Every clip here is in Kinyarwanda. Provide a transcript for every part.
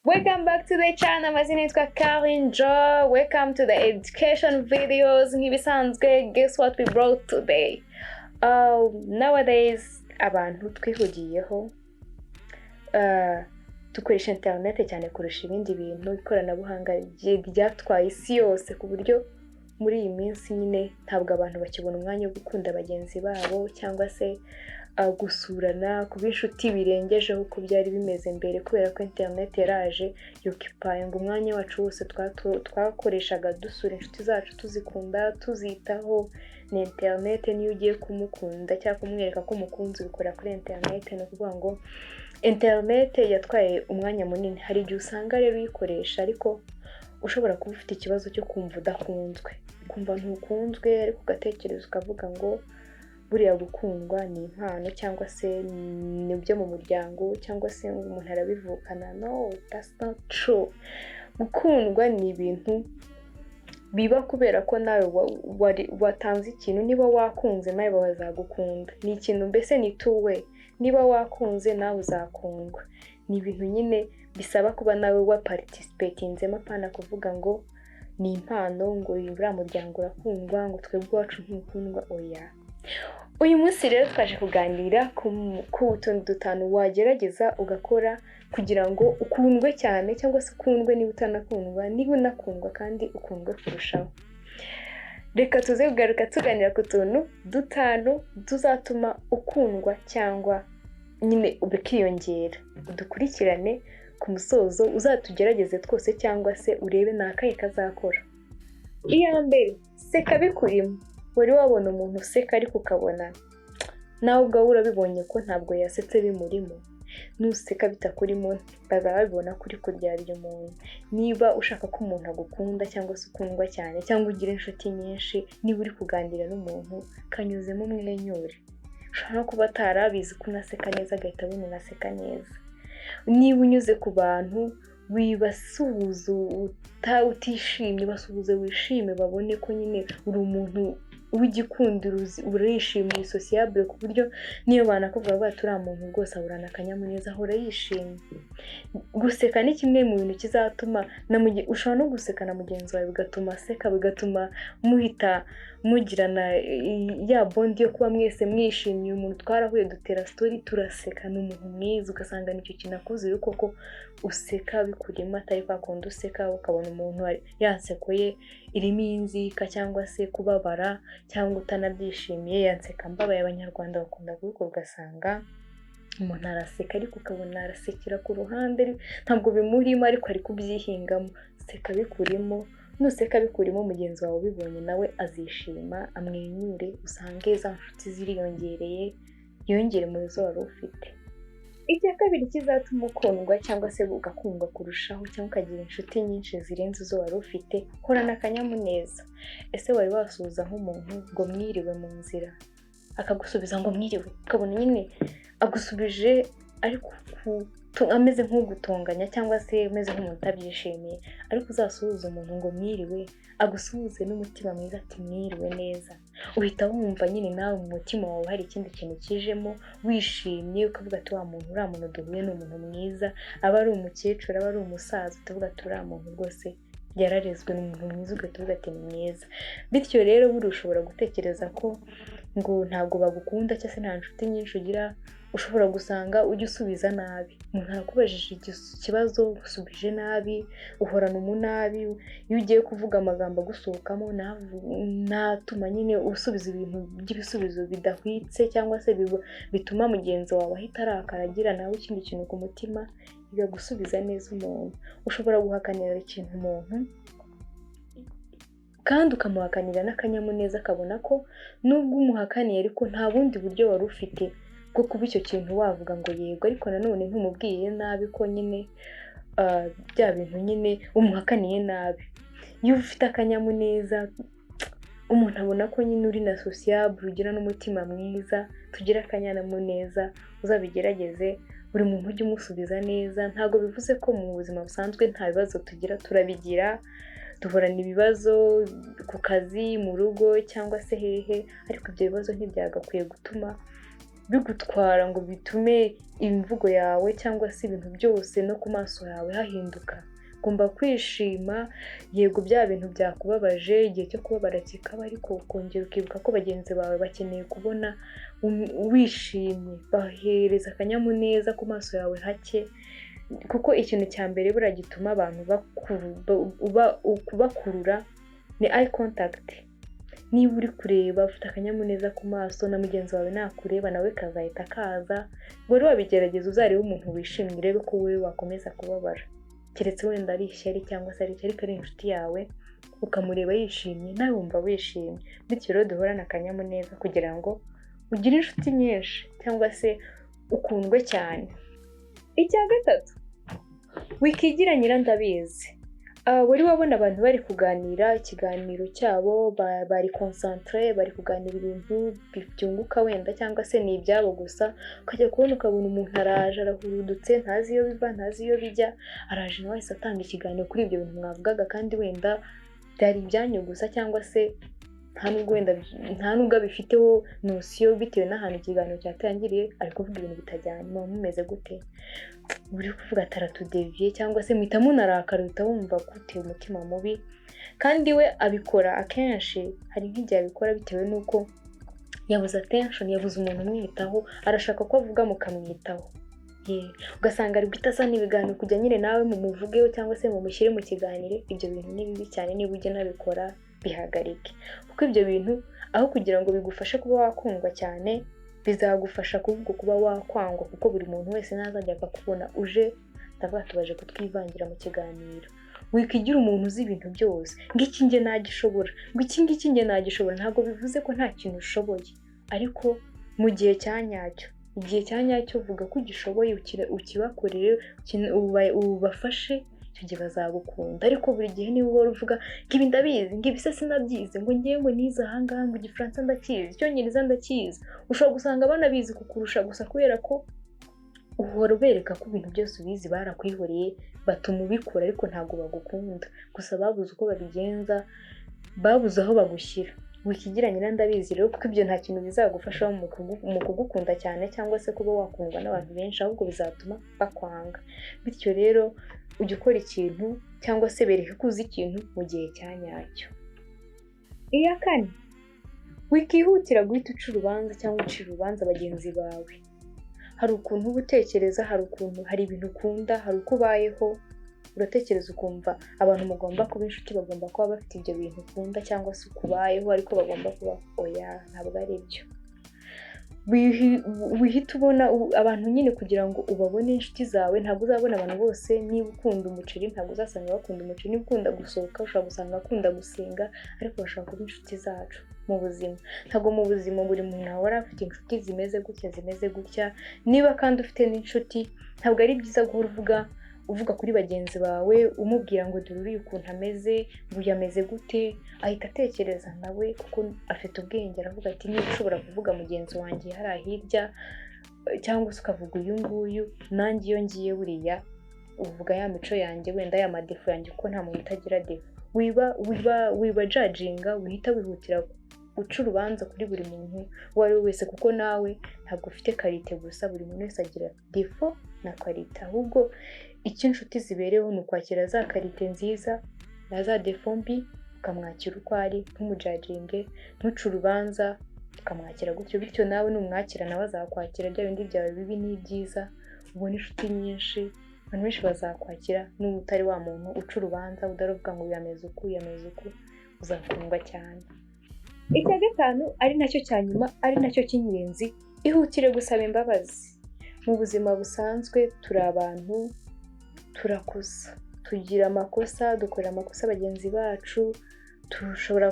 Welcome back to the channel. Amazina yitwa Karin Joy. Welcome to the education videos. Nk'ibisanzwe, guess what we brought today? Nowadays abantu twihugiyeho dukoresha internet cyane kurusha ibindi bintu. Ikoranabuhanga ryatwaye isi yose ku buryo muri iyi minsi nyine ntabwo abantu bakibona umwanya wo gukunda bagenzi babo cyangwa se gusurana kuba inshuti birengejeho uko byari bimeze mbere, kubera ko internet yaraje yokipayinga umwanya wacu wose twakoreshaga dusura inshuti zacu, tuzikunda, tuzitaho. Ni internet niyo ugiye kumukunda cyangwa kumwereka ko umukunzi ubikora kuri internet. Ni ukuvuga ngo internet yatwaye umwanya munini. Hari igihe usanga rero uyikoresha ariko ushobora kuba ufite ikibazo cyo kumva udakunzwe, kumva ntukunzwe, ariko ugatekereza ukavuga ngo buriya gukundwa ni impano cyangwa se ni byo mu muryango cyangwa se umuntu arabivukana. No, that's not true. Gukundwa ni ibintu biba kubera ko nawe watanze ikintu. Niba wakunze nawe bazagukunda. Ni ikintu mbese ni two-way. Niba wakunze nawe uzakundwa. Ni ibintu nyine bisaba kuba nawe wa participatingzemo, apana kuvuga ngo ni impano, ngo uriya muryango urakundwa, ngo twebwe iwacu ntukundwa. Oya. Uyu munsi rero twaje kuganira ku tuntu dutanu wagerageza ugakora kugira ngo ukundwe cyane, cyangwa se ukundwe niba utanakundwa, niba unakundwa kandi ukundwe kurushaho. Reka tuze kugaruka tuganira ku tuntu dutanu tuzatuma ukundwa cyangwa nyine ubikiyongera. Udukurikirane ku musozo, uzatugerageze twose cyangwa se urebe n'akahe kazakora. Iya mbere, seka bikurimo. Wari wabona umuntu useka ariko ukabona nawe ubwawe urabibonye ko ntabwo yasetse bimurimo. Nuseka bitakurimo bazabibona kuri kuryarya umuntu. Niba ushaka ko umuntu agukunda cyangwa se ukundwa cyane cyangwa ugira inshuti nyinshi, niba uri kuganira n'umuntu kanyuzemo umwenyure. Ushobora no kuba atarabizi ko unaseka neza agahita abona unaseka neza. Niba unyuze ku bantu wibasuhuza utishimye, basuhuze wishime, babone ko nyine uri umuntu w'igikundiro, urishimye, sociable, ku buryo niyo banakuvuga bati uriya muntu rwose ahorana akanyamuneza, ahora yishimye. Guseka ni kimwe mu bintu kizatuma ushobora no guseka na mugenzi wawe bigatuma aseka, bigatuma muhita mugirana ya bondi yo kuba mwese mwishimye. Umuntu twarahuye dutera story turaseka, ni umuntu mwiza, ugasanga nicyo kintu akoze rero koko useka bikurimo, atari kwa kundi useka ukabona umuntu yanseko ye irimo inzika cyangwa se kubabara cyangwa utanabyishimiye. Yanseka mbabaye, abanyarwanda bakunda kubikora, ugasanga umuntu araseka ariko ukabona arasekera ku ruhande, ntabwo bimurimo ariko ari kubyihingamo. Seka bikurimo. Nuseka bikurimo mugenzi wawe ubibonye nawe azishima, amwenyure, usange za nshuti ziriyongereye, yongere mu zo wari ufite. Icya kabiri kizatuma ukundwa cyangwa se ugakundwa kurushaho cyangwa ukagira inshuti nyinshi zirenze izo wari ufite, horana akanyamuneza. Ese wari wasuhuza nk'umuntu ngo mwiriwe mu nzira, akagusubiza ngo mwiriwe, ukabona nyine agusubije ariko ameze nk'ugutonganya cyangwa se ameze nk'umuntu utabyishimiye, ariko uzasuhuza umuntu ngo mwiriwe, agusuhuze n'umutima mwiza ati mwiriwe neza, uhita wumva nyine nawe mu mutima wawe hari ikindi kintu kijemo, wishimye, ukavuga ati wa muntu, uriya muntu duhuye ni umuntu mwiza. Aba ari umukecuru, aba ari umusaza, utavuga ati uriya muntu rwose yararezwe, ni umuntu mwiza, ugahita ati ni mwiza. Bityo rero buri ushobora gutekereza ko ngo ntabwo bagukunda cyangwa se nta nshuti nyinshi ugira, ushobora gusanga ujya usubiza nabi. Umuntu arakubajije ikibazo usubije nabi, uhorana umunabi. Iyo ugiye kuvuga amagambo agusohokamo natuma nyine usubiza ibintu by'ibisubizo bidahwitse cyangwa se bituma mugenzi wawe ahita arakara, agira nawe ikindi kintu ku mutima, bigagusubiza neza. Umuntu ushobora guhakanira ikintu umuntu kandi ukamuhakanira n'akanyamuneza, akabona ko nubwo umuhakaniye ariko nta bundi buryo wari ufite bwo kuba icyo kintu wavuga ngo yego, ariko nanone ntumubwiye nabi ko nyine bya bintu nyine umuhakaniye nabi. Iyo ufite akanyamuneza umuntu abona ko nyine uri na sociable, ugira n'umutima mwiza, tugira akanyamuneza. Uzabigerageze buri muntu ujye umusubiza neza. Ntabwo bivuze ko mu buzima busanzwe nta bibazo tugira, turabigira, duhorana ibibazo ku kazi, mu rugo cyangwa se hehe, ariko ibyo bibazo ntibyagakwiye gutuma bigutwara ngo bitume imvugo yawe cyangwa se ibintu byose no ku maso yawe hahinduka. Ugomba kwishima, yego bya bintu byakubabaje igihe cyo kubabara kikaba, ariko ukongera ukibuka ko bagenzi bawe bakeneye kubona wishimye, bahereza akanyamuneza ku maso yawe hake, kuko ikintu cya mbere buriya gituma abantu bakurura ni eye contact. Niba uri kureba ufite akanyamuneza ku maso na mugenzi wawe nakureba nawe kazahita kaza, wari wabigerageza uzarebe umuntu wishimye urebe ko wowe wakomeza kubabara, keretse wenda ari ishyari cyangwa se ari ishyari ko ari inshuti yawe ukamureba yishimye nawe wumva wishimye. Bityo rero duhorane akanyamuneza kugira ngo ugire inshuti nyinshi cyangwa se ukundwe cyane. Icya gatatu, wikigira nyirandabizi. Wari wabona abantu bari kuganira ikiganiro cyabo, bari concentré, bari kuganira ibintu byunguka wenda cyangwa se ni ibyabo gusa, ukajya kubona ukabona umuntu araje arahurudutse, ntazi iyo biva ntazi iyo bijya, araje nawe wese atanga ikiganiro kuri ibyo bintu mwavugaga kandi wenda byari ibyanyu gusa, cyangwa se nta nubwo abifiteho nosiyo bitewe n'ahantu ikiganiro cyatangiriye, ari kuvuga ibintu bitajyanye. muba mumeze gute? Uri kuvuga taratudeviye cyangwa se muhita munarakara, uhita wumva guteye umutima mubi. Kandi we abikora akenshi, hari nk'igihe abikora bitewe n'uko yabuze attention, yabuze umuntu umwitaho, arashaka ko avuga mukamwitaho. Ugasanga ari guhita asa n'ibiganiro kujya nyine nawe mumuvugeho cyangwa se mumushyire mu kiganiro. Ibyo bintu ni bibi cyane, niba ujya nabikora bihagarike, kuko ibyo bintu aho kugira ngo bigufashe kuba wakundwa cyane, bizagufasha kuba wakwangwa, kuko buri muntu wese nazajya akakubona uje ndavuga tubaje kutwivangira mu kiganiro. Wikigira umuntu uzi ibintu byose, ngo iki nge nagishobora, ngo iki ngiki nge nagishobora. Ntabwo bivuze ko nta kintu ushoboye, ariko mu gihe cya nyacyo, igihe cya nyacyo vuga ko ugishoboye, ukibakorere, ubafashe, icyo gihe bazagukunda. Ariko buri gihe niba uhora uvuga ngo ibi ndabizi, ngo ibi se sinabyize, ngo ngewe nize ahangaha, ngo igifaransa ndakizi, icyongereza ndakizi, ushobora gusanga banabizi kukurusha gusa kubera ko uhora ubereka ko ibintu byose ubizi, barakwihoreye batuma ubikora, ariko ntabwo bagukunda, gusa babuze uko babigenza, babuze aho bagushyira. Wikigira nyirandabizi rero, kuko ibyo nta kintu bizagufasha mu kugukunda cyane cyangwa se kuba wakundwa n'abantu benshi, ahubwo bizatuma bakwanga. Bityo rero ujya ukora ikintu cyangwa se bereke ko uzi ikintu mu gihe cya nyacyo. Iya kane, wikihutira guhita uca urubanza cyangwa ucira urubanza bagenzi bawe. Hari ukuntu uba utekereza, hari ibintu ukunda, hari uko ubayeho, uratekereza ukumva abantu mugomba kuba inshuti bagomba kuba bafite ibyo bintu ukunda cyangwa se ukubayeho, ariko bagomba kuba oya, ntabwo ari byo. Wihita ubona abantu nyine kugira ngo ubabone inshuti zawe. Ntabwo uzabona abantu bose. Niba ukunda umuceri ntabwo uzasanga bakunda umuceri, niba ukunda gusohoka ushobora gusanga akunda gusenga, ariko bashobora kuba inshuti zacu mu buzima. Ntabwo mu buzima buri muntu ahora afite inshuti zimeze gutya. Niba kandi ufite n'inshuti, ntabwo ari byiza guhora uvuga kuri bagenzi bawe umubwira ngo dore uriya ukuntu ameze, ngo ameze gute. Ahita atekereza nawe, kuko afite ubwenge, aravuga ati niba ushobora kuvuga mugenzi wanjye hariya hirya, cyangwa se ukavuga uyu nguyu, nanjye iyo ngiye buriya uvuga ya mico yanjye, wenda ya madefo yanjye, kuko nta muntu utagira defo. wiba judginga, wihita wihutira guca urubanza kuri buri muntu uwo ari we wese, kuko nawe ntabwo ufite karite gusa, buri muntu wese agira defo na karite. Ahubwo icyo inshuti zibereho ni ukwakira za karite nziza na za defo mbi, ukamwakira uko ari, ntumujudginge, ntuce urubanza, ukamwakira gutyo. Bityo nawe numwakira nawe azakwakira, bya bindi byawe bibi n'ibyiza, ubona inshuti nyinshi, abantu benshi bazakwakira. N'ubu utari wa muntu uca urubanza udaruvuga ngo yameze uku, uzakundwa cyane. Icya gatanu, ari nacyo cya nyuma, ari nacyo cy'ingenzi, ihutire gusaba imbabazi. Mu buzima busanzwe turi abantu, turakosa, tugira amakosa, dukora amakosa bagenzi bacu, ushobora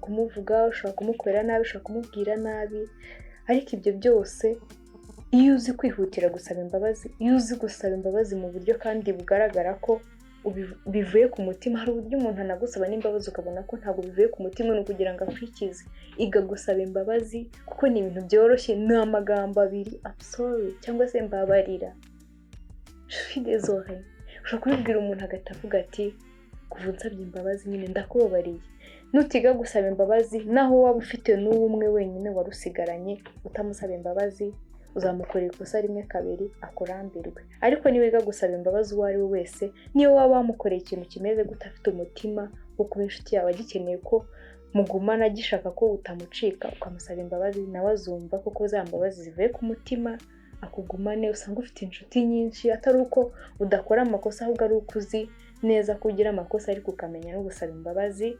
kumuvuga, ushobora kumukorera nabi, ushobora kumubwira nabi, ariko ibyo byose iyo uzi kwihutira gusaba imbabazi, iyo uzi gusaba imbabazi mu buryo kandi bugaragara ko bivuye ku mutima. Hari uburyo umuntu anagusaba n'imbabazi ukabona ko ntabwo bivuye ku mutima, ni ukugira ngo akwikize. Iga gusaba imbabazi, kuko ni ibintu byoroshye, ni amagambo abiri, I'm sorry, cyangwa se mbabarira, je suis désolé. Ushobora kubibwira umuntu agahita avuga ati kuva unsabye imbabazi nyine ndakubabariye. Nutiga gusaba imbabazi, naho waba ufite n'umwe wenyine wari usigaranye utamusaba imbabazi, uzamukorera ikosa rimwe kabiri akurambirwe. Ariko niwiga gusaba imbabazi uwo ari we wese, niyo waba wamukoreye ikintu kimeze gute, afite umutima wo kuba inshuti yawe, agikeneye ko mugumana, agishaka ko utamucika, ukamusaba imbabazi, nawe azumva koko za mbabazi zivuye ku mutima, akugumane. Usanga ufite inshuti nyinshi atari uko udakora amakosa, ahubwo ari uko uzi neza ko ugira amakosa ariko ukamenya no gusaba imbabazi.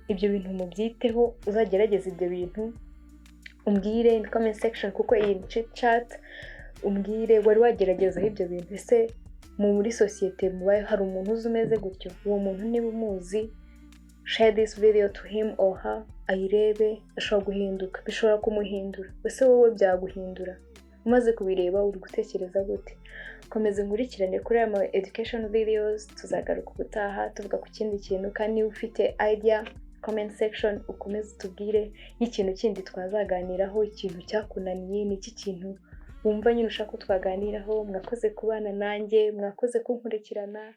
Ibyo bintu mubyiteho, uzagerageza ibyo bintu, umbwire in comment section, kuko iyi chit chat, umbwire wari wageragezaho ibyo bintu. Ese muri sosiyete mubaye hari umuntu uzi umeze gutyo? Uwo muntu niba umuzi, share this video to him or her, ayirebe, ashobora guhinduka, bishobora kumuhindura. Ese wowe byaguhindura? Umaze kubireba uri gutekereza gute? Komeza nkurikirane kuri aya education videos, tuzagaruka ubutaha tuvuga ku kindi kintu. Kandi niba ufite idea, comment section, ukomeze utubwire n'ikintu kindi twazaganiraho, ikintu cyakunaniye, n'iki kintu wumva nyine ushaka ko twaganiraho. Mwakoze kubana nanjye, mwakoze kunkurikirana.